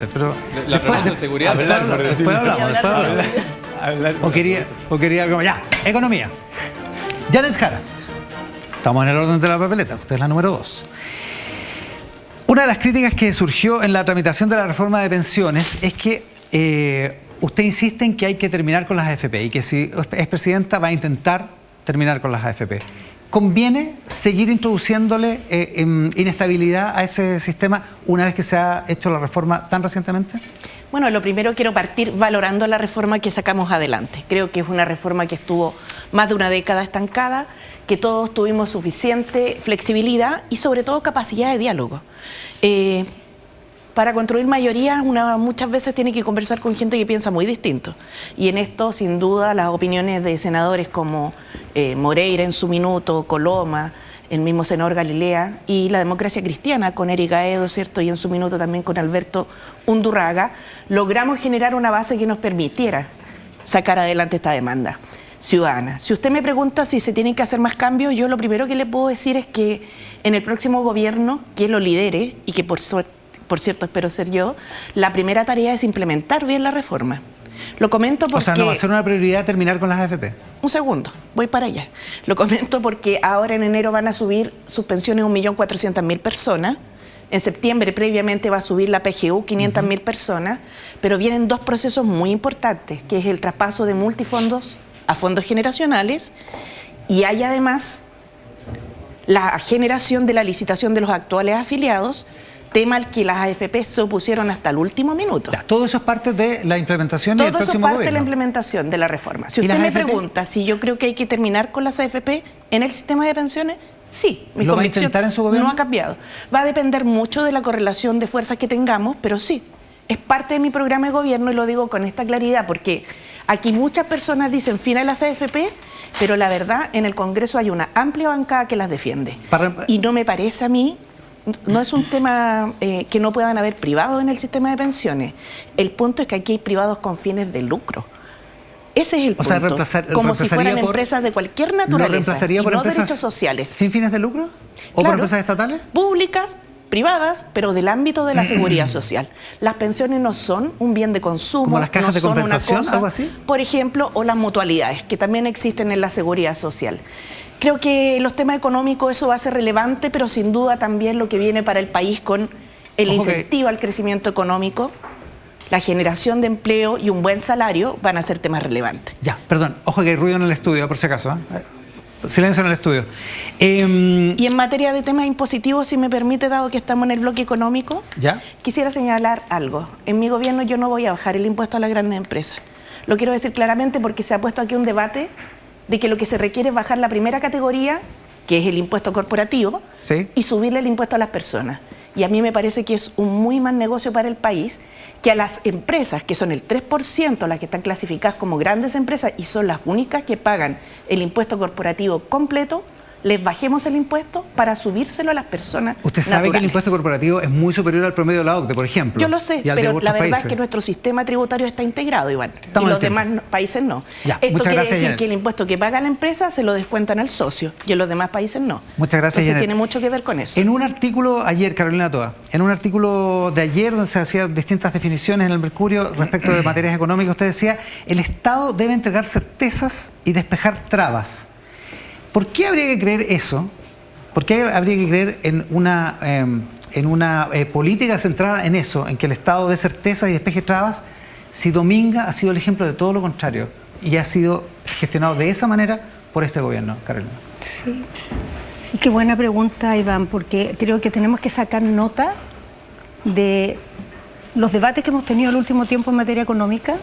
Pero la pregunta de seguridad. Después hablamos. O quería algo. Ya, economía. Janet Jara. Estamos en el orden de la papeleta. Usted es la número 2. Una de las críticas que surgió en la tramitación de la reforma de pensiones es que usted insiste en que hay que terminar con las AFP y que si es presidenta va a intentar terminar con las AFP. ¿Conviene seguir introduciéndole inestabilidad a ese sistema una vez que se ha hecho la reforma tan recientemente? Bueno, lo primero quiero partir valorando la reforma que sacamos adelante. Creo que es una reforma que estuvo más de una década estancada, que todos tuvimos suficiente flexibilidad y sobre todo capacidad de diálogo. Para construir mayoría, muchas veces tiene que conversar con gente que piensa muy distinto. Y en esto, sin duda, las opiniones de senadores como Moreira en su minuto, Coloma, el mismo senador Galilea, y la democracia cristiana con Eric Gaedo, ¿cierto? Y en su minuto también con Alberto Undurraga, logramos generar una base que nos permitiera sacar adelante esta demanda ciudadana. Si usted me pregunta si se tienen que hacer más cambios, yo lo primero que le puedo decir es que en el próximo gobierno, que lo lidere, y que por cierto espero ser yo, la primera tarea es implementar bien la reforma. Lo comento porque... O sea, ¿no va a ser una prioridad terminar con las AFP? Un segundo, voy para allá. Lo comento porque ahora en enero van a subir sus pensiones 1.400.000 personas. En septiembre previamente va a subir la PGU 500.000 personas, pero vienen dos procesos muy importantes, que es el traspaso de multifondos a fondos generacionales y hay además la generación de la licitación de los actuales afiliados, tema al que las AFP se opusieron hasta el último minuto. Ya, todo eso es parte de la implementación del próximo gobierno. Todo eso es parte de la implementación de la reforma. Si usted me pregunta si yo creo que hay que terminar con las AFP en el sistema de pensiones, sí, mi convicción no ha cambiado. Va a depender mucho de la correlación de fuerzas que tengamos, pero sí, es parte de mi programa de gobierno y lo digo con esta claridad, porque aquí muchas personas dicen fin a las AFP, pero la verdad en el Congreso hay una amplia bancada que las defiende. Y no me parece a mí... No es un tema que no puedan haber privados en el sistema de pensiones. El punto es que aquí hay privados con fines de lucro. Ese es el punto. O sea, como si fueran empresas de cualquier naturaleza y no derechos sociales. ¿Sin fines de lucro? ¿O por empresas estatales? Públicas, privadas, pero del ámbito de la seguridad social. Las pensiones no son un bien de consumo, ¿como las cajas de compensación, algo así? Por ejemplo, o las mutualidades, que también existen en la seguridad social. Creo que los temas económicos eso va a ser relevante, pero sin duda también lo que viene para el país con el incentivo al crecimiento económico, la generación de empleo y un buen salario van a ser temas relevantes. Ya, perdón, ojo que hay ruido en el estudio, por si acaso. Silencio en el estudio. Y en materia de temas impositivos, si me permite, dado que estamos en el bloque económico, ¿ya? Quisiera señalar algo. En mi gobierno yo no voy a bajar el impuesto a las grandes empresas. Lo quiero decir claramente porque se ha puesto aquí un debate de que lo que se requiere es bajar la primera categoría, que es el impuesto corporativo, ¿sí?, y subirle el impuesto a las personas. Y a mí me parece que es un muy mal negocio para el país que a las empresas, que son el 3%, las que están clasificadas como grandes empresas y son las únicas que pagan el impuesto corporativo completo, les bajemos el impuesto para subírselo a las personas. Usted sabe naturales. Que el impuesto corporativo es muy superior al promedio de la OCDE, por ejemplo. Yo lo sé, pero la verdad es que nuestro sistema tributario está integrado, Iván, y los demás países no. Ya, esto quiere decir Janet. que el impuesto que paga la empresa se lo descuentan al socio y en los demás países no. Muchas gracias, Entonces Janet. tiene mucho que ver con eso. En un artículo ayer, Carolina Toa, en un artículo de ayer donde se hacían distintas definiciones en el Mercurio respecto de materias económicas, usted decía, el Estado debe entregar certezas y despejar trabas. ¿Por qué habría que creer eso? ¿Por qué habría que creer en una política centrada en eso, en que el Estado dé certezas y despeje trabas, si Dominga ha sido el ejemplo de todo lo contrario y ha sido gestionado de esa manera por este gobierno, Carolina? Sí, qué buena pregunta, Iván, porque creo que tenemos que sacar nota de los debates que hemos tenido el último tiempo en materia económica,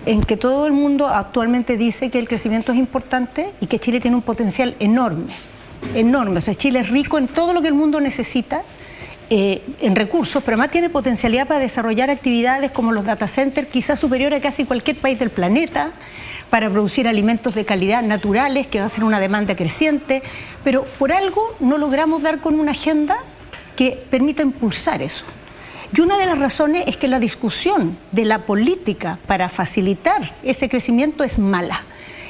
en que todo el mundo actualmente dice que el crecimiento es importante y que Chile tiene un potencial enorme, enorme. O sea, Chile es rico en todo lo que el mundo necesita, en recursos, pero además tiene potencialidad para desarrollar actividades como los data centers, quizás superior a casi cualquier país del planeta, para producir alimentos de calidad naturales, que va a ser una demanda creciente, pero por algo no logramos dar con una agenda que permita impulsar eso. Y una de las razones es que la discusión de la política para facilitar ese crecimiento es mala.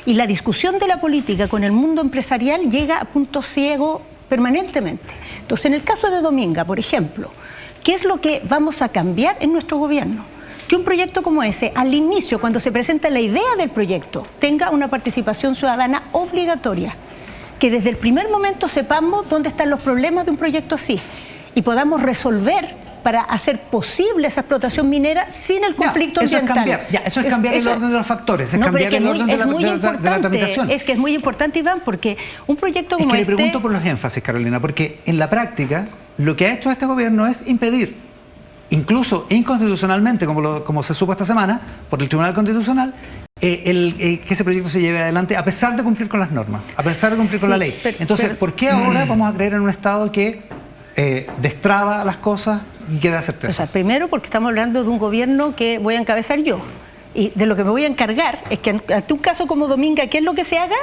Y la discusión de la política con el mundo empresarial llega a punto ciego permanentemente. Entonces, en el caso de Dominga, por ejemplo, ¿qué es lo que vamos a cambiar en nuestro gobierno? Que un proyecto como ese, al inicio, cuando se presenta la idea del proyecto, tenga una participación ciudadana obligatoria. Que desde el primer momento sepamos dónde están los problemas de un proyecto así y podamos resolver para hacer posible esa explotación minera sin el conflicto ambiental. Eso es cambiar el orden de los factores, es cambiar el orden de la tramitación. Es que es muy importante, Iván, porque un proyecto como le pregunto por los énfasis, Carolina, porque en la práctica lo que ha hecho este gobierno es impedir, incluso inconstitucionalmente, como se supo esta semana, por el Tribunal Constitucional, que ese proyecto se lleve adelante a pesar de cumplir con las normas, a pesar de cumplir con la ley. Entonces, ¿por qué ahora vamos a creer en un Estado que destraba las cosas y queda certeza? O sea, primero porque estamos hablando de un gobierno que voy a encabezar yo. Y de lo que me voy a encargar es que ante un caso como Dominga, ¿qué es lo que se haga?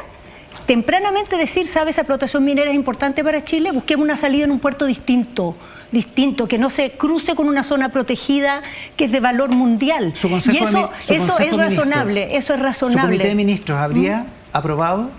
Tempranamente decir, ¿sabes? Esa explotación minera es importante para Chile, busquemos una salida en un puerto distinto, que no se cruce con una zona protegida que es de valor mundial. Y eso es razonable, eso es razonable. ¿Su comité de ministros habría aprobado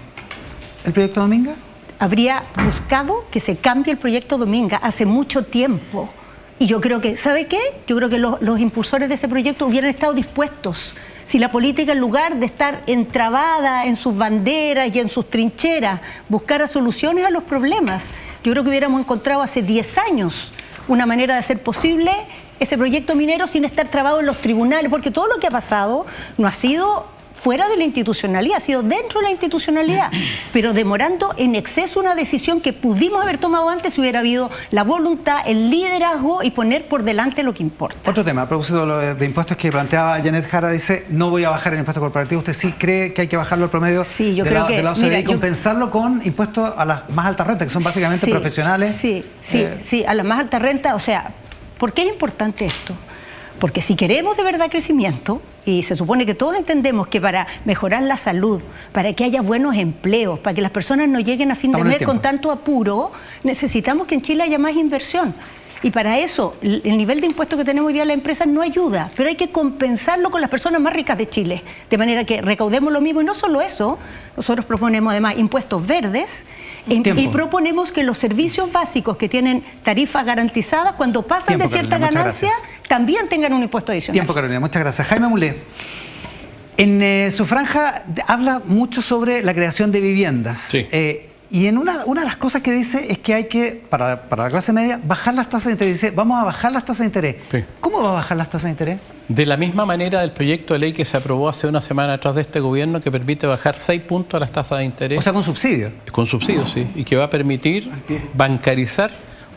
el proyecto Dominga? Habría buscado que se cambie el proyecto Dominga hace mucho tiempo. Y yo creo que, ¿sabe qué? Yo creo que los impulsores de ese proyecto hubieran estado dispuestos. Si la política, en lugar de estar entrabada en sus banderas y en sus trincheras, buscara soluciones a los problemas, yo creo que hubiéramos encontrado hace 10 años una manera de hacer posible ese proyecto minero sin estar trabado en los tribunales, porque todo lo que ha pasado no ha sido fuera de la institucionalidad, ha sido dentro de la institucionalidad, pero demorando en exceso una decisión que pudimos haber tomado antes si hubiera habido la voluntad, el liderazgo y poner por delante lo que importa. Otro tema, a propósito de impuestos que planteaba Janet Jara, dice, no voy a bajar el impuesto corporativo. ¿Usted sí cree que hay que bajarlo al promedio sí, yo creo que, de la OCDE y compensarlo con impuestos a las más altas rentas, que son básicamente profesionales? Sí, a las más altas rentas. O sea, ¿por qué es importante esto? Porque si queremos de verdad crecimiento, y se supone que todos entendemos que para mejorar la salud, para que haya buenos empleos, para que las personas no lleguen a fin de mes con tanto apuro, necesitamos que en Chile haya más inversión. Y para eso, el nivel de impuestos que tenemos hoy día en las empresas no ayuda, pero hay que compensarlo con las personas más ricas de Chile, de manera que recaudemos lo mismo. Y no solo eso, nosotros proponemos además impuestos verdes y proponemos que los servicios básicos que tienen tarifas garantizadas, cuando pasan de cierta ganancia, también tengan un impuesto adicional. Tiempo, Carolina, muchas gracias. Jaime Mulé, en su franja habla mucho sobre la creación de viviendas. Sí. Y en una de las cosas que dice es que hay que, para la clase media, bajar las tasas de interés. Dice, vamos a bajar las tasas de interés. Sí. ¿Cómo va a bajar las tasas de interés? De la misma manera del proyecto de ley que se aprobó hace una semana atrás de este gobierno, que permite bajar 6 puntos a las tasas de interés. O sea, con subsidio. Con subsidio, sí. Y que va a permitir bancarizar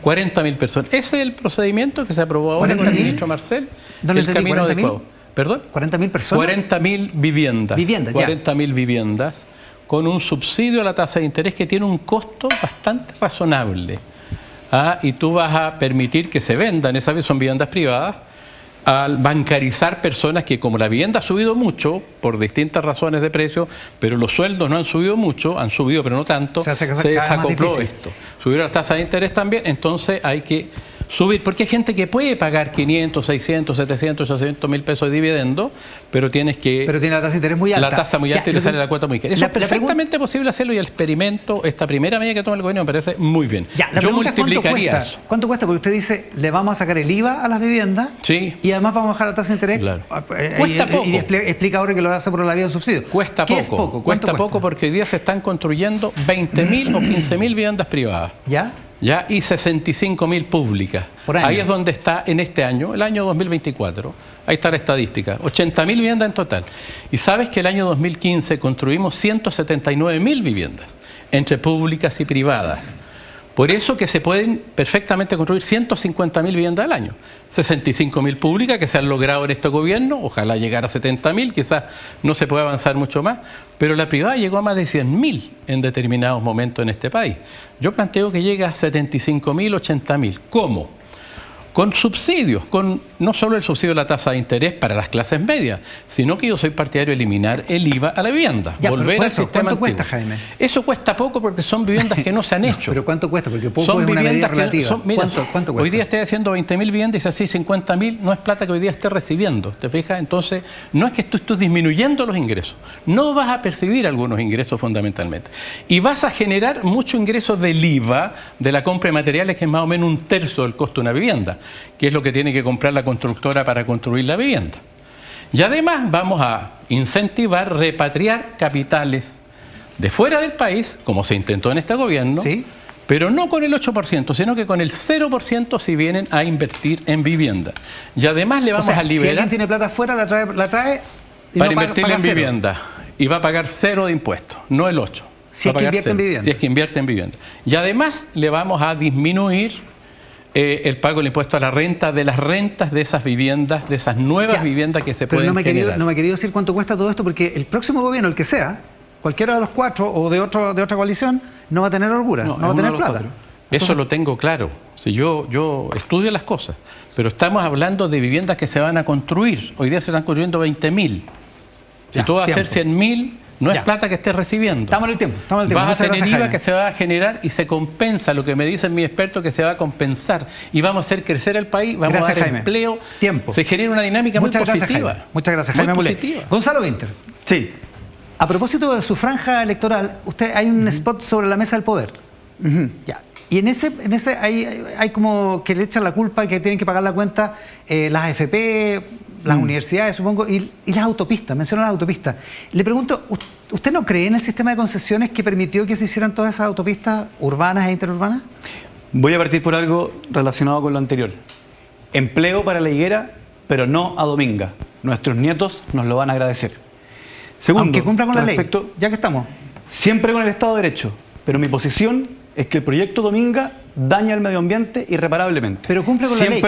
40.000 personas. Ese es el procedimiento que se aprobó ahora con el ministro Marcel. El camino adecuado. ¿Perdón? ¿40.000 personas? 40.000 viviendas. 40.000 viviendas. Con un subsidio a la tasa de interés que tiene un costo bastante razonable. Y tú vas a permitir que se vendan, esas son viviendas privadas, al bancarizar personas que, como la vivienda ha subido mucho, por distintas razones de precio, pero los sueldos no han subido mucho, han subido pero no tanto, se desacopló esto. Subieron las tasas de interés también, entonces hay que subir, porque hay gente que puede pagar 500, 600, 700, 800 mil pesos de dividendo, pero tienes que... Pero tiene la tasa de interés muy alta. La tasa muy alta y le sale la cuota muy cara. Eso es perfectamente posible hacerlo y el experimento, esta primera medida que toma el gobierno me parece muy bien. Yo multiplicaría eso. ¿Cuánto cuesta? Porque usted dice, le vamos a sacar el IVA a las viviendas y además vamos a bajar la tasa de interés. Claro. Cuesta poco. Y explica ahora que lo hace por la vía de subsidio. Cuesta poco. ¿Qué es poco? Cuesta poco porque hoy día se están construyendo 20.000 o 15.000 viviendas privadas. ¿Ya? Y 65.000 públicas. Ahí es donde está en este año, el año 2024. Ahí está la estadística. 80.000 viviendas en total. Y sabes que el año 2015 construimos 179.000 viviendas, entre públicas y privadas. Por eso que se pueden perfectamente construir 150.000 viviendas al año. 65.000 públicas que se han logrado en este gobierno, ojalá llegar a 70.000, quizás no se puede avanzar mucho más, pero la privada llegó a más de 100.000 en determinados momentos en este país. Yo planteo que llegue a 75.000, 80.000. ¿Cómo? Con subsidios, con no solo el subsidio de la tasa de interés para las clases medias, sino que yo soy partidario de eliminar el IVA a la vivienda, volver al sistema antiguo. ¿Cuánto cuesta, Jaime? Eso cuesta poco porque son viviendas que no se han hecho. ¿Pero cuánto cuesta? Porque poco es una medida relativa. ¿Cuánto cuesta? Hoy día estoy haciendo 20.000 viviendas y así 50.000 no es plata que hoy día esté recibiendo, ¿te fijas? Entonces, no es que tú estés disminuyendo los ingresos, no vas a percibir algunos ingresos fundamentalmente. Y vas a generar mucho ingreso del IVA, de la compra de materiales, que es más o menos 1/3 del costo de una vivienda. que es lo que tiene que comprar la constructora para construir la vivienda. Y además vamos a incentivar repatriar capitales de fuera del país, como se intentó en este gobierno, ¿sí?, pero no con el 8%, sino que con el 0% si vienen a invertir en vivienda. Y además le vamos a liberar... Si alguien tiene plata afuera, la trae y para invertirla en vivienda. Y va a pagar 0 de impuestos, no el 8. Si es que invierte en vivienda. Si es que invierte en vivienda. Y además le vamos a disminuir el pago del impuesto a la renta de las rentas de esas viviendas, de esas nuevas viviendas que se pueden generar. Pero no me he querido decir cuánto cuesta todo esto, porque el próximo gobierno, el que sea, cualquiera de los 4 o de otra coalición, no va a tener holgura, no va a tener plata. Eso lo tengo claro. Si yo estudio las cosas, pero estamos hablando de viviendas que se van a construir. Hoy día se están construyendo 20.000. Si tú vas a hacer 100.000, no es plata que estés recibiendo. Estamos en el tiempo. Vas a tener IVA que se va a generar y se compensa. Lo que me dicen mis expertos que se va a compensar. Y vamos a hacer crecer el país, vamos a dar empleo. Se genera una dinámica muy positiva. Muchas gracias, Jaime Muley. Gonzalo Winter. Sí. A propósito de su franja electoral, hay un spot sobre la mesa del poder. Ya. Y en ese hay como que le echan la culpa y que tienen que pagar la cuenta las AFP, las universidades, supongo, y las autopistas, mencionan las autopistas. Le pregunto, ¿usted no cree en el sistema de concesiones que permitió que se hicieran todas esas autopistas urbanas e interurbanas? Voy a partir por algo relacionado con lo anterior. Empleo para la higuera, pero no a Dominga. Nuestros nietos nos lo van a agradecer. Segundo, aunque cumpla con la ley, ya que estamos. Siempre con el Estado de Derecho, pero mi posición es que el proyecto Dominga daña al medio ambiente irreparablemente. Pero cumple con la ley.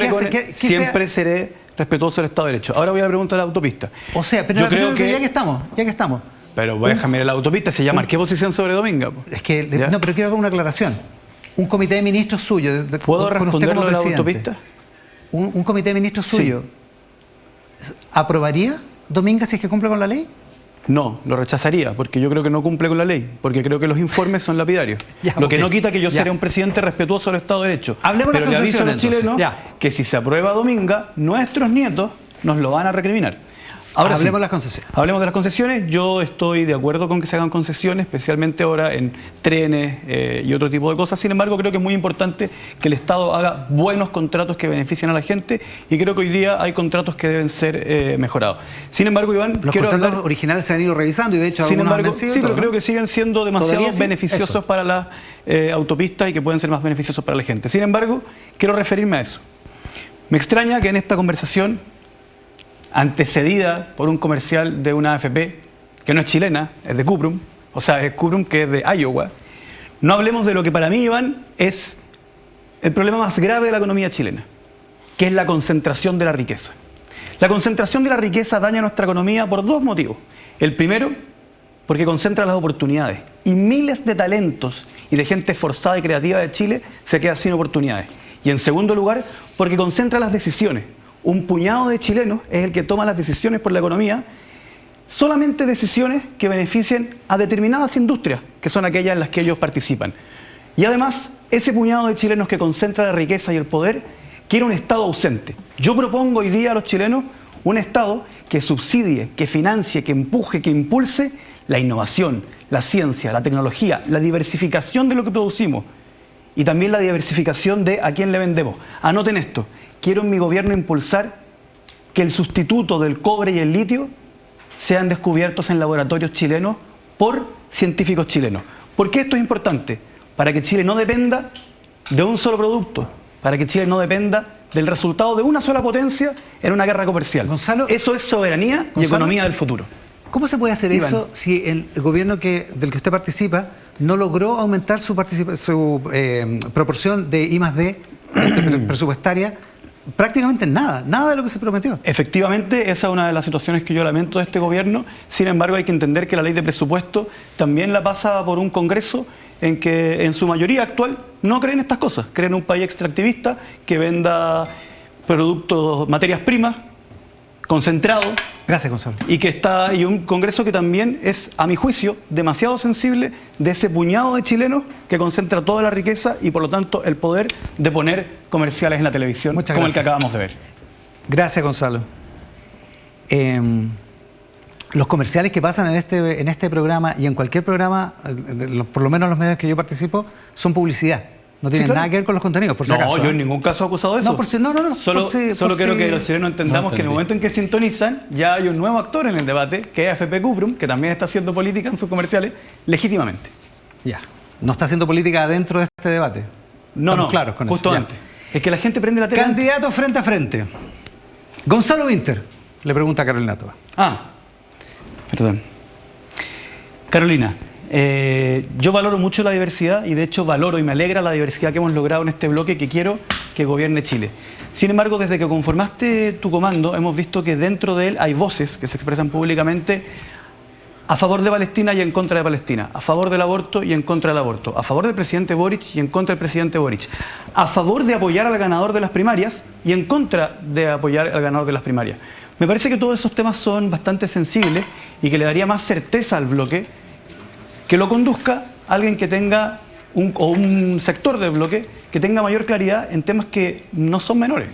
Siempre seré respetuoso del Estado de Derecho. Ahora voy a la pregunta de la autopista. O sea, pero yo creo que ya que estamos. Pero déjame ir a la autopista, se llama. ¿Qué posición sobre Dominga? Es que, no, pero quiero hacer una aclaración. Un comité de ministros suyo. ¿Puedo responder lo de la autopista? Un comité de ministros suyo, ¿aprobaría Dominga si es que cumple con la ley? No, lo rechazaría, porque yo creo que no cumple con la ley, porque creo que los informes son lapidarios. Lo que no quita que yo seré un presidente respetuoso del Estado de Derecho. Hablemos de las concesiones. Pero le aviso a los chilenos que si se aprueba Dominga, nuestros nietos nos lo van a recriminar. Ahora hablemos de las concesiones. Hablemos de las concesiones. Yo estoy de acuerdo con que se hagan concesiones, especialmente ahora en trenes y otro tipo de cosas. Sin embargo, creo que es muy importante que el Estado haga buenos contratos que beneficien a la gente y creo que hoy día hay contratos que deben ser mejorados. Sin embargo, Iván, los contratos originales se han ido revisando y de hecho sin embargo, pero creo que siguen siendo demasiado beneficiosos para las autopistas y que pueden ser más beneficiosos para la gente. Sin embargo, quiero referirme a eso. Me extraña que en esta conversación, antecedida por un comercial de una AFP, que no es chilena, es de Cuprum, o sea, es Cuprum que es de Iowa, no hablemos de lo que para mí, Iván, es el problema más grave de la economía chilena, que es la concentración de la riqueza. La concentración de la riqueza daña nuestra economía por dos motivos. El primero, porque concentra las oportunidades y miles de talentos y de gente esforzada y creativa de Chile se queda sin oportunidades. Y en segundo lugar, porque concentra las decisiones. Un puñado de chilenos es el que toma las decisiones por la economía, solamente decisiones que beneficien a determinadas industrias, que son aquellas en las que ellos participan. Y además, ese puñado de chilenos que concentra la riqueza y el poder quiere un Estado ausente. Yo propongo hoy día a los chilenos un Estado que subsidie, que financie, que empuje, que impulse la innovación, la ciencia, la tecnología, la diversificación de lo que producimos y también la diversificación de a quién le vendemos. Anoten esto. Quiero en mi gobierno impulsar que el sustituto del cobre y el litio sean descubiertos en laboratorios chilenos por científicos chilenos. ¿Por qué esto es importante? Para que Chile no dependa de un solo producto, para que Chile no dependa del resultado de una sola potencia en una guerra comercial. Gonzalo, eso es soberanía y economía del futuro. ¿Cómo se puede hacer eso si el gobierno del que usted participa no logró aumentar su proporción de I+D presupuestaria? Prácticamente nada de lo que se prometió. Efectivamente, esa es una de las situaciones que yo lamento de este gobierno. Sin embargo, hay que entender que la ley de presupuesto también la pasa por un Congreso en que en su mayoría actual no creen estas cosas. Creen un país extractivista que venda productos, materias primas, concentrado. Gracias, Gonzalo. Y un Congreso que también es, a mi juicio, demasiado sensible de ese puñado de chilenos que concentra toda la riqueza y, por lo tanto, el poder de poner comerciales en la televisión, como el que acabamos de ver. Gracias, Gonzalo. Los comerciales que pasan en este programa y en cualquier programa, por lo menos los medios que yo participo, son publicidad. No tiene nada que ver con los contenidos, por si acaso. No, yo en ningún caso he acusado de eso. No. Solo quiero que los chilenos entendamos que en el momento en que sintonizan, ya hay un nuevo actor en el debate, que es AFP Cuprum, que también está haciendo política en sus comerciales, legítimamente. Ya. ¿No está haciendo política dentro de este debate? No, claro, justo antes. Es que la gente prende la tele. Candidato frente a frente. Gonzalo Winter, le pregunta a Carolina Toa. Perdón. Carolina, yo valoro mucho la diversidad y de hecho valoro y me alegra la diversidad que hemos logrado en este bloque que quiero que gobierne Chile. Sin embargo, desde que conformaste tu comando, hemos visto que dentro de él hay voces que se expresan públicamente a favor de Palestina y en contra de Palestina, a favor del aborto y en contra del aborto, a favor del presidente Boric y en contra del presidente Boric, a favor de apoyar al ganador de las primarias y en contra de apoyar al ganador de las primarias. Me parece que todos esos temas son bastante sensibles y que le daría más certeza al bloque que lo conduzca alguien que tenga un sector del bloque que tenga mayor claridad en temas que no son menores.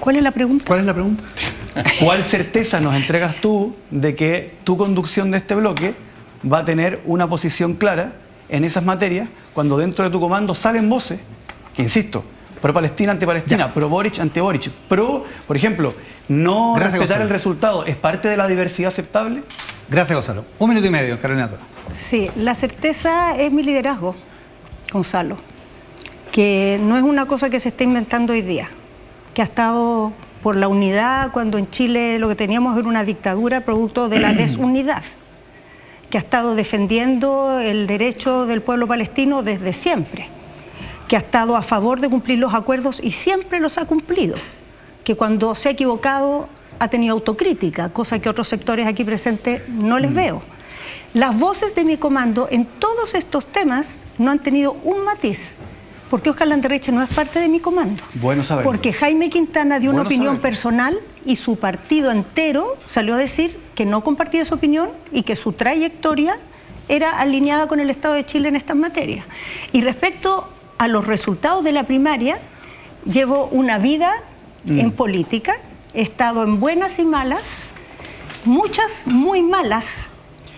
¿Cuál es la pregunta? ¿Cuál certeza nos entregas tú de que tu conducción de este bloque va a tener una posición clara en esas materias cuando dentro de tu comando salen voces que, insisto, pro Palestina ante Palestina, pro Boric ante Boric, pro, por ejemplo, no respetar el resultado, ¿es parte de la diversidad aceptable? Gracias, Gonzalo. 1 minuto y medio, Carolina Toa. Sí, la certeza es mi liderazgo, Gonzalo, que no es una cosa que se está inventando hoy día, que ha estado por la unidad cuando en Chile lo que teníamos era una dictadura producto de la desunidad, que ha estado defendiendo el derecho del pueblo palestino desde siempre, que ha estado a favor de cumplir los acuerdos y siempre los ha cumplido, que cuando se ha equivocado ha tenido autocrítica, cosa que otros sectores aquí presentes no les veo. Las voces de mi comando en todos estos temas no han tenido un matiz, porque Óscar Landerreche no es parte de mi comando. Bueno saberlo. Porque Jaime Quintana dio una opinión personal y su partido entero salió a decir que no compartía esa opinión y que su trayectoria era alineada con el Estado de Chile en estas materias. Y respecto a los resultados de la primaria, llevo una vida en política, he estado en buenas y malas, muchas muy malas.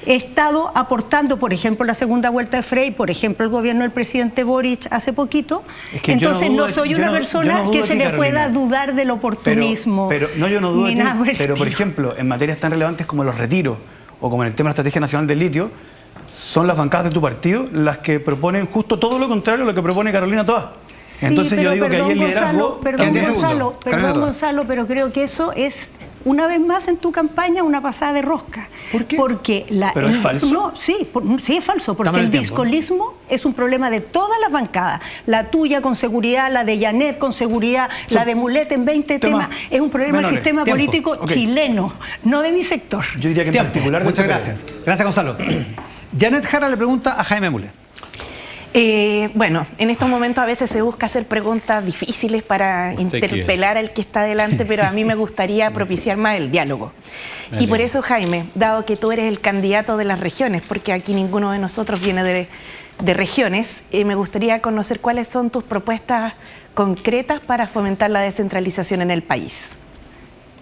He estado aportando, por ejemplo, la segunda vuelta de Frey, por ejemplo, el gobierno del presidente Boric hace poquito. Es que entonces no soy una persona que se le pueda dudar del oportunismo. Yo no dudo de ti, pero por ejemplo, en materias tan relevantes como los retiros o como en el tema de la Estrategia Nacional del Litio, son las bancadas de tu partido las que proponen justo todo lo contrario a lo que propone Carolina Toa. Sí, entonces yo digo que ahí el liderazgo... Perdón, Gonzalo, pero creo que eso es... Una vez más en tu campaña una pasada de rosca. ¿Por qué? Porque ¿Pero es falso? No, sí es falso, porque el discolismo es un problema de todas las bancadas. La tuya con seguridad, la de Janet con seguridad, la de Mulet en 20 temas. Es un problema del sistema político chileno, no de mi sector. Yo diría que en particular... Muchas gracias. Gracias, Gonzalo. Janet Jara le pregunta a Jaime Mulet. Bueno, en estos momentos a veces se busca hacer preguntas difíciles para interpelar al que está delante, pero a mí me gustaría propiciar más el diálogo. Y por eso, Jaime, dado que tú eres el candidato de las regiones, porque aquí ninguno de nosotros viene de regiones, me gustaría conocer cuáles son tus propuestas concretas para fomentar la descentralización en el país.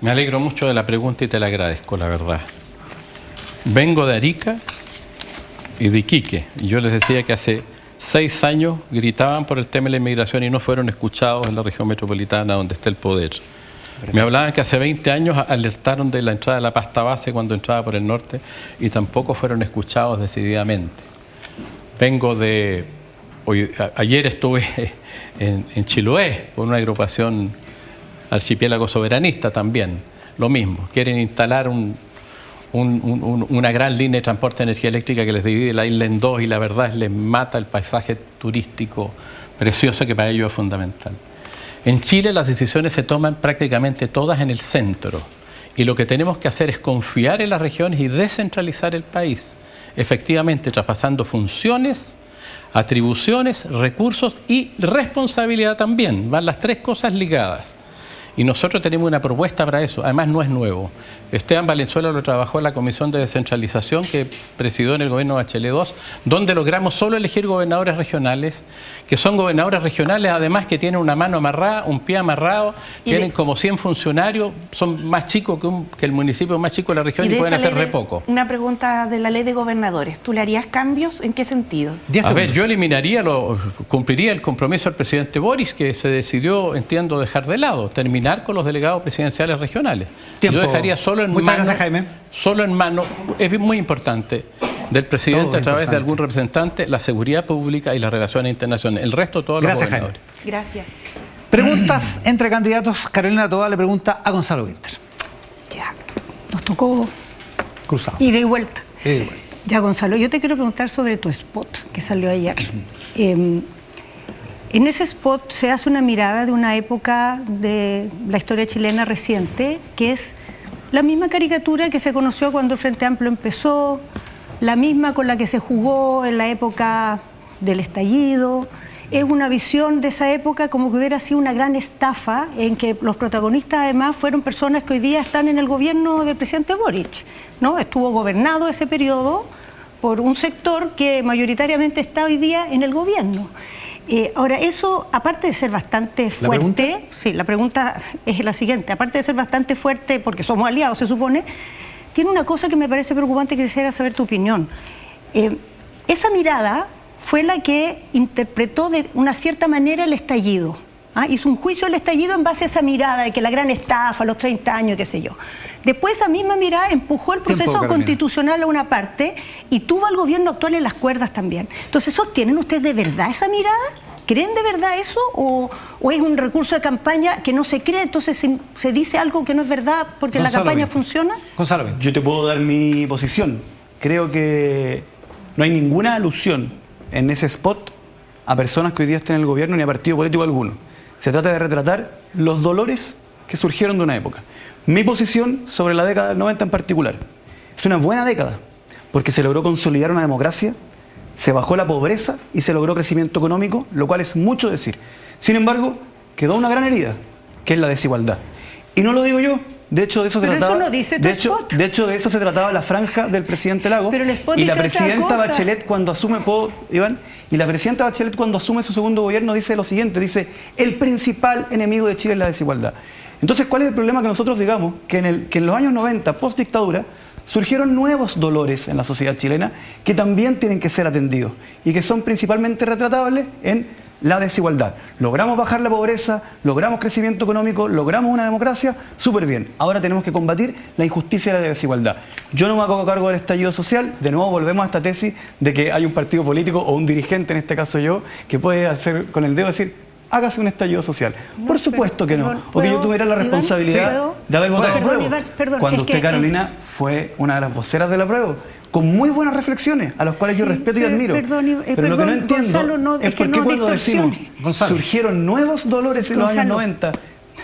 Me alegro mucho de la pregunta y te la agradezco, la verdad. Vengo de Arica y de Iquique, y yo les decía que hace 6 años gritaban por el tema de la inmigración y no fueron escuchados en la región metropolitana donde está el poder. Me hablaban que hace 20 años alertaron de la entrada de la pasta base cuando entraba por el norte y tampoco fueron escuchados decididamente. Vengo de... Ayer estuve en Chiloé por una agrupación archipiélago soberanista también. Lo mismo, quieren instalar una gran línea de transporte de energía eléctrica que les divide la isla en dos y la verdad es les mata el paisaje turístico precioso que para ellos es fundamental. En Chile las decisiones se toman prácticamente todas en el centro y lo que tenemos que hacer es confiar en las regiones y descentralizar el país, efectivamente traspasando funciones, atribuciones, recursos y responsabilidad también, van las 3 cosas ligadas. Y nosotros tenemos una propuesta para eso, además no es nuevo. Esteban Valenzuela lo trabajó en la Comisión de Descentralización que presidió en el gobierno Bachelet II, donde logramos solo elegir gobernadores regionales, que son gobernadores regionales además que tienen una mano amarrada, un pie amarrado, tienen como 100 funcionarios, son más chicos que el municipio más chico de la región y pueden hacer re poco. Una pregunta de la ley de gobernadores, ¿tú le harías cambios? ¿En qué sentido? A ver, yo eliminaría, cumpliría el compromiso del presidente Boris, que se decidió, entiendo, dejar de lado, terminar con los delegados presidenciales regionales. Yo dejaría solo en mano, es muy importante, del presidente a través de algún representante, la seguridad pública y las relaciones internacionales. El resto, todos los gobernadores. Gracias. Preguntas entre candidatos. Carolina Toá le pregunta a Gonzalo Winter. Ya, nos tocó cruzado. Ida y vuelta. Ya, Gonzalo, yo te quiero preguntar sobre tu spot que salió ayer. En ese spot se hace una mirada de una época de la historia chilena reciente, que es la misma caricatura que se conoció cuando el Frente Amplio empezó, la misma con la que se jugó en la época del estallido. Es una visión de esa época como que hubiera sido una gran estafa, en que los protagonistas además fueron personas que hoy día están en el gobierno del presidente Boric, ¿no? Estuvo gobernado ese periodo por un sector que mayoritariamente está hoy día en el gobierno. Ahora, eso, aparte de ser bastante fuerte, la pregunta es la siguiente, aparte de ser bastante fuerte, porque somos aliados, se supone, tiene una cosa que me parece preocupante, que quisiera saber tu opinión. Esa mirada fue la que interpretó de una cierta manera el estallido. Hizo un juicio del estallido en base a esa mirada de que la gran estafa, los 30 años, qué sé yo. Después esa misma mirada empujó el proceso constitucional a una parte y tuvo al gobierno actual en las cuerdas también. Entonces, ¿sostienen ustedes de verdad esa mirada? ¿Creen de verdad eso? ¿O es un recurso de campaña que no se cree, entonces se dice algo que no es verdad porque la campaña funciona? Gonzalo, yo te puedo dar mi posición. Creo que no hay ninguna alusión en ese spot a personas que hoy día están en el gobierno ni a partido político alguno. Se trata de retratar los dolores que surgieron de una época. Mi posición sobre la década del 90 en particular. Es una buena década, porque se logró consolidar una democracia, se bajó la pobreza y se logró crecimiento económico, lo cual es mucho decir. Sin embargo, quedó una gran herida, que es la desigualdad. Y no lo digo yo. De hecho, de eso se trataba. Eso no dice tu spot. De hecho, de eso se trataba la franja del presidente Lagos. Pero el spot y dice la presidenta otra cosa. Bachelet, cuando asume, Iván, y la presidenta Bachelet, cuando asume su segundo gobierno, dice lo siguiente: dice, el principal enemigo de Chile es la desigualdad. Entonces, ¿cuál es el problema? Que nosotros digamos que en los años 90, post dictadura, surgieron nuevos dolores en la sociedad chilena que también tienen que ser atendidos y que son principalmente retratables en la desigualdad. Logramos bajar la pobreza, logramos crecimiento económico, logramos una democracia, súper bien. Ahora tenemos que combatir la injusticia y la desigualdad. Yo no me hago cargo del estallido social. De nuevo volvemos a esta tesis de que hay un partido político o un dirigente, en este caso yo, que puede hacer con el dedo decir, hágase un estallido social. Por supuesto que no. O que yo tuviera la responsabilidad de haber votado apruebo. Cuando usted, Carolina, fue una de las voceras del apruebo, con muy buenas reflexiones, a las cuales yo respeto y admiro. Pero lo que no entiendo Gonzalo, es por qué cuando decimos surgieron nuevos dolores en los años 90,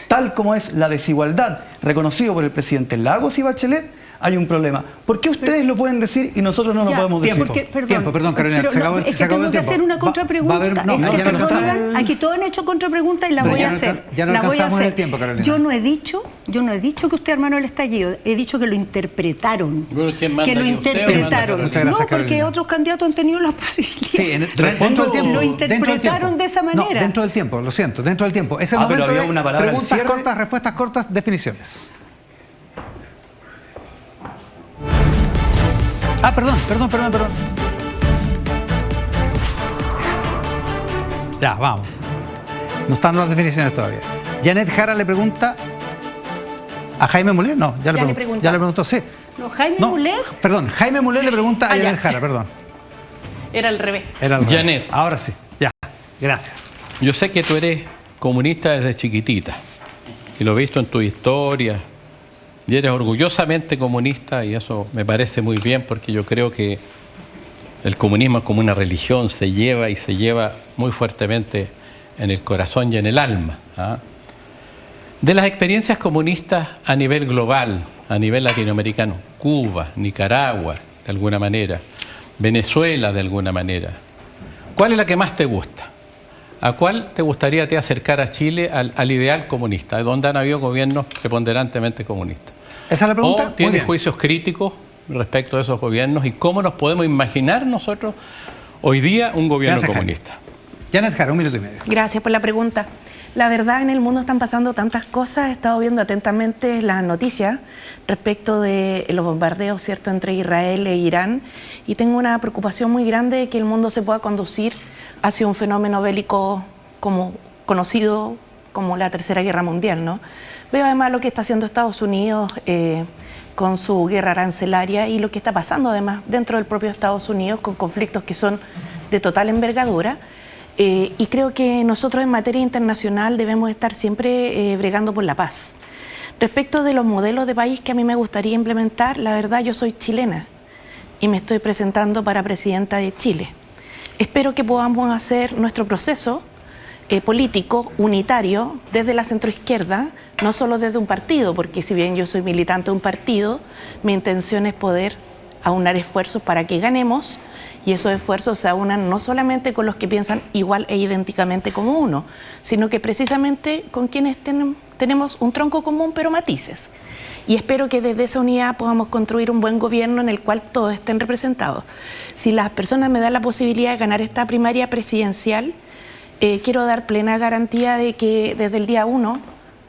tal como es la desigualdad, reconocido por el presidente Lagos y Bachelet, hay un problema. ¿Por qué ustedes lo pueden decir y nosotros no lo podemos decir? Perdón, Carolina, se acabó el tiempo. Tengo que hacer una contrapregunta. Aquí todos han hecho contrapreguntas y la voy a hacer. La voy a hacer. Tiempo, yo no he dicho que usted hermano el estallido, he dicho que lo interpretaron. Que lo interpretaron. No, porque otros candidatos han tenido la posibilidad. Sí, dentro del tiempo. Lo interpretaron de esa manera. No, dentro del tiempo, lo siento, dentro del tiempo. Es el momento pero había una palabra preguntas cortas, respuestas cortas, definiciones. Perdón. Ya, vamos. No están las definiciones todavía. Janet Jara le pregunta a Jaime Mulet. No, ya le preguntó, sí. No, Jaime Mulet. Perdón, Jaime Mulet le pregunta a Janet Jara, perdón. Era al revés. Janet. Ahora sí, ya. Gracias. Yo sé que tú eres comunista desde chiquitita. Y lo he visto en tu historia. Y eres orgullosamente comunista y eso me parece muy bien porque yo creo que el comunismo es como una religión, se lleva y se lleva muy fuertemente en el corazón y en el alma. De las experiencias comunistas a nivel global, a nivel latinoamericano, Cuba, Nicaragua, de alguna manera, Venezuela, de alguna manera, ¿cuál es la que más te gusta? ¿A cuál te gustaría te acercar a Chile al ideal comunista, donde han habido gobiernos preponderantemente comunistas? ¿Esa es la pregunta? ¿O tienes juicios críticos respecto a esos gobiernos y cómo nos podemos imaginar nosotros hoy día un gobierno comunista? Janet Jara, 1 minuto y medio. Gracias por la pregunta. La verdad, en el mundo están pasando tantas cosas. He estado viendo atentamente las noticias respecto de los bombardeos, ¿cierto?, entre Israel e Irán, y tengo una preocupación muy grande de que el mundo se pueda conducir hacia un fenómeno bélico conocido como la Tercera Guerra Mundial, ¿no? Veo además lo que está haciendo Estados Unidos con su guerra arancelaria y lo que está pasando además dentro del propio Estados Unidos con conflictos que son de total envergadura. Y creo que nosotros en materia internacional debemos estar siempre bregando por la paz. Respecto de los modelos de país que a mí me gustaría implementar, la verdad yo soy chilena y me estoy presentando para presidenta de Chile. Espero que podamos hacer nuestro proceso político unitario desde la centroizquierda, no solo desde un partido, porque si bien yo soy militante de un partido, mi intención es poder aunar esfuerzos para que ganemos, y esos esfuerzos se aunan no solamente con los que piensan igual e idénticamente como uno, sino que precisamente con quienes tenemos un tronco común pero matices. Y espero que desde esa unidad podamos construir un buen gobierno en el cual todos estén representados. Si las personas me dan la posibilidad de ganar esta primaria presidencial, quiero dar plena garantía de que desde el día 1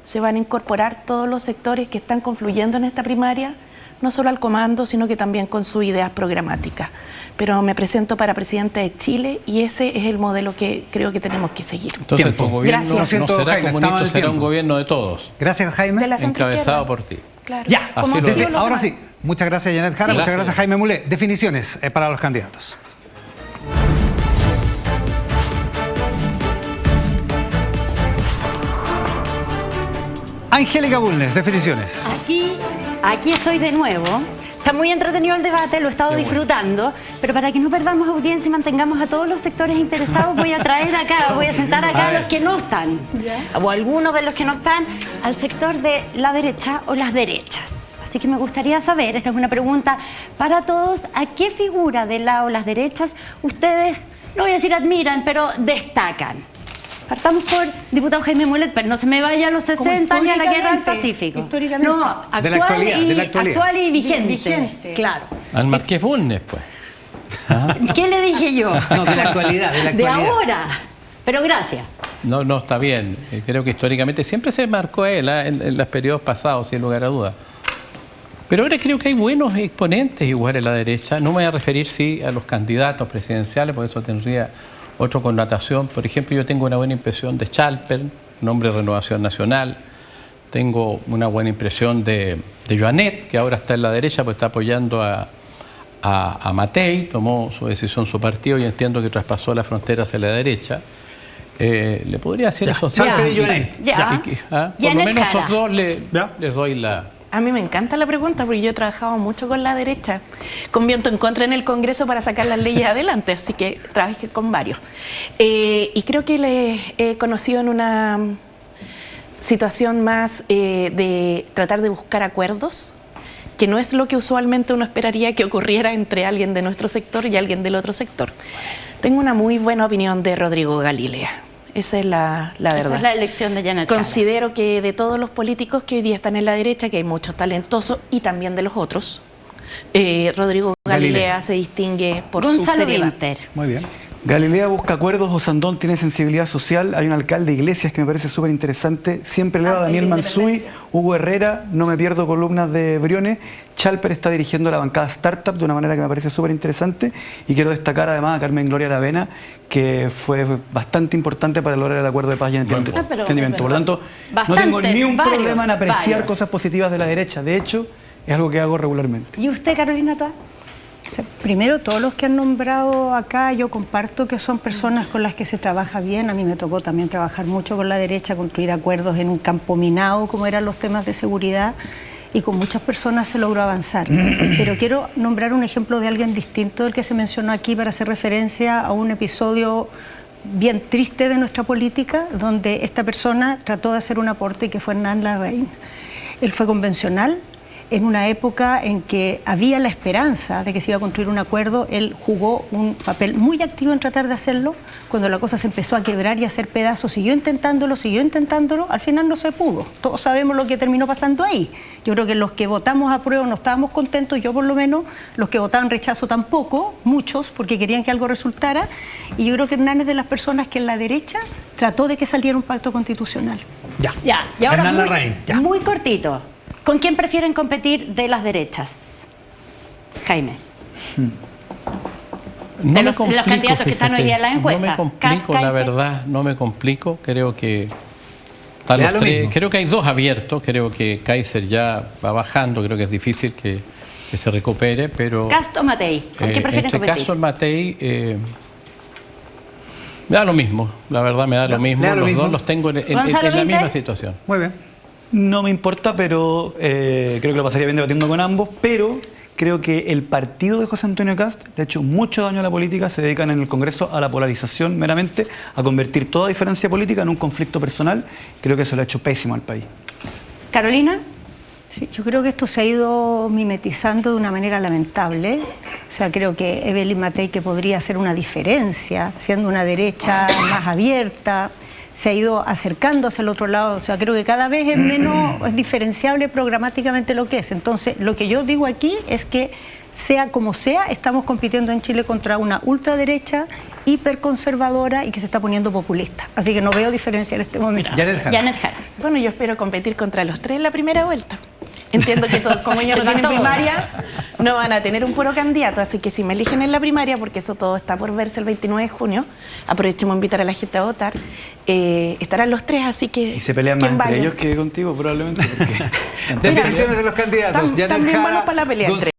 se van a incorporar todos los sectores que están confluyendo en esta primaria, no solo al comando, sino que también con sus ideas programáticas. Pero me presento para presidenta de Chile y ese es el modelo que creo que tenemos que seguir. Entonces tu gobierno no será comunista, será un gobierno de todos. Gracias, Jaime. Encabezado por ti. Claro. Ya, ahora sí. Muchas gracias, Janet Jara. Muchas gracias, Jaime Mulet. Definiciones para los candidatos. Angélica Bulnes, definiciones. Aquí estoy de nuevo. Está muy entretenido el debate, lo he estado disfrutando, pero para que no perdamos audiencia y mantengamos a todos los sectores interesados, voy a traer acá, voy a sentar acá a los que no están, o algunos de los que no están, al sector de la derecha o las derechas. Así que me gustaría saber, esta es una pregunta para todos, ¿a qué figura de la o las derechas ustedes, no voy a decir admiran, pero destacan? Partamos por diputado Jaime Mulet, pero no se me vaya a los 60 ni a la guerra del Pacífico. Históricamente. No, actual y vigente. Claro. Al Marqués Bulnes, pues. ¿Qué le dije yo? No, de la actualidad. De ahora. Pero gracias. No, está bien. Creo que históricamente siempre se marcó él en los periodos pasados, sin lugar a dudas. Pero ahora creo que hay buenos exponentes igual en la derecha. No me voy a referir, sí, a los candidatos presidenciales, porque eso tendría otra connotación. Por ejemplo, yo tengo una buena impresión de Chalper, nombre de Renovación Nacional. Tengo una buena impresión de Joanet, que ahora está en la derecha, pues está apoyando a Matei, tomó su decisión su partido y entiendo que traspasó la frontera hacia la derecha. Le podría hacer esos... Chalper y Joanet. Por lo menos esos dos les doy la... A mí me encanta la pregunta porque yo he trabajado mucho con la derecha, con viento en contra en el Congreso para sacar las leyes adelante, así que trabajé con varios. Y creo que les he conocido en una situación más de tratar de buscar acuerdos, que no es lo que usualmente uno esperaría que ocurriera entre alguien de nuestro sector y alguien del otro sector. Tengo una muy buena opinión de Rodrigo Galilea. Esa es la verdad. Esa es la elección de Janet Jara. Considero que de todos los políticos que hoy día están en la derecha, que hay muchos talentosos y también de los otros, Rodrigo Galilea se distingue por su seriedad. Muy bien. Galilea busca acuerdos, Osandón tiene sensibilidad social, hay un alcalde de Iglesias que me parece súper interesante, siempre leo a Daniel Mansuy, Hugo Herrera, no me pierdo columnas de Briones, Chalper está dirigiendo la bancada Startup de una manera que me parece súper interesante y quiero destacar además a Carmen Gloria Aravena, que fue bastante importante para lograr el acuerdo de paz y entendimiento. Por lo tanto, no tengo ni un problema en apreciar cosas positivas de la derecha, de hecho, es algo que hago regularmente. ¿Y usted, Carolina Toa? Primero, todos los que han nombrado acá, yo comparto que son personas con las que se trabaja bien. A mí me tocó también trabajar mucho con la derecha, construir acuerdos en un campo minado, como eran los temas de seguridad, y con muchas personas se logró avanzar. Pero quiero nombrar un ejemplo de alguien distinto del que se mencionó aquí para hacer referencia a un episodio bien triste de nuestra política, donde esta persona trató de hacer un aporte que fue Hernán Larraín. Él fue convencional, en una época en que había la esperanza de que se iba a construir un acuerdo, él jugó un papel muy activo en tratar de hacerlo. Cuando la cosa se empezó a quebrar y a hacer pedazos, siguió intentándolo, al final no se pudo. Todos sabemos lo que terminó pasando ahí. Yo creo que los que votamos a prueba no estábamos contentos, yo por lo menos, los que votaban rechazo tampoco, muchos, porque querían que algo resultara, y yo creo que Hernán es de las personas que en la derecha trató de que saliera un pacto constitucional. Ya. Y ahora muy cortito. ¿Con quién prefieren competir de las derechas? Jaime. No los candidatos que están hoy día en la encuesta. No me complico, la verdad, no me complico. Creo que están los tres. Creo que hay dos abiertos. Creo que Kaiser ya va bajando. Creo que es difícil que se recupere, pero... ¿Cast o Matei? ¿Con quién prefieren competir? Caso Matei... me da lo mismo, la verdad me da lo mismo. Los dos los tengo en la misma situación. Muy bien. No me importa, pero creo que lo pasaría bien debatiendo con ambos, pero creo que el partido de José Antonio Kast le ha hecho mucho daño a la política, se dedican en el Congreso a la polarización meramente, a convertir toda diferencia política en un conflicto personal. Creo que eso le ha hecho pésimo al país. ¿Carolina? Sí, yo creo que esto se ha ido mimetizando de una manera lamentable. O sea, creo que Evelyn Matei, que podría hacer una diferencia, siendo una derecha más abierta, se ha ido acercando hacia el otro lado. O sea, creo que cada vez es menos diferenciable programáticamente lo que es. Entonces, lo que yo digo aquí es que, sea como sea, estamos compitiendo en Chile contra una ultraderecha hiperconservadora y que se está poniendo populista. Así que no veo diferencia en este momento. Janet Jara. Bueno, yo espero competir contra los tres en la primera vuelta. Entiendo que todos, como ellos no tienen primaria, no van a tener un puro candidato, así que si me eligen en la primaria, porque eso todo está por verse el 29 de junio, aprovechemos a invitar a la gente a votar, estarán los tres, así que... Y se pelean más entre ellos que contigo, probablemente. Definiciones de los candidatos. También buenos para la pelea entre